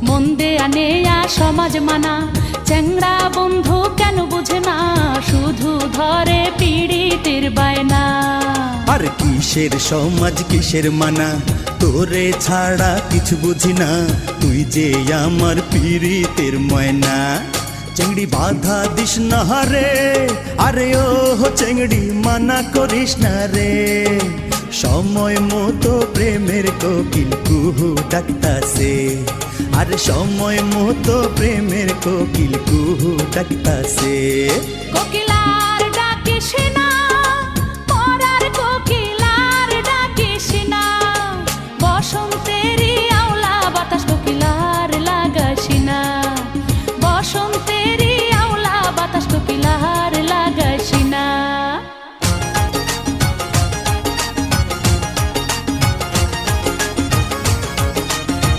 মন দেয়া নেয়া সমাজ মানা, চ্যাংড়া বন্ধু কেন বুঝে না, শুধু ধরে পীড়িতের বায়না। আর কিসের সমাজ কিসের মানা, তোরে ছাড়া কিছু বুঝি না, তুই যে আমার পীড়িতের ময়না। চেংড়ি বাধা দিস না রে, আরে ও চেংড়ি মানা করিস না রে, সময় মতো প্রেমের কোকিল কুহু ডাকতাছে, আরে সময় মতো প্রেমের কোকিল কুহু ডাকতাছে। কোকিলার ডাকে সে না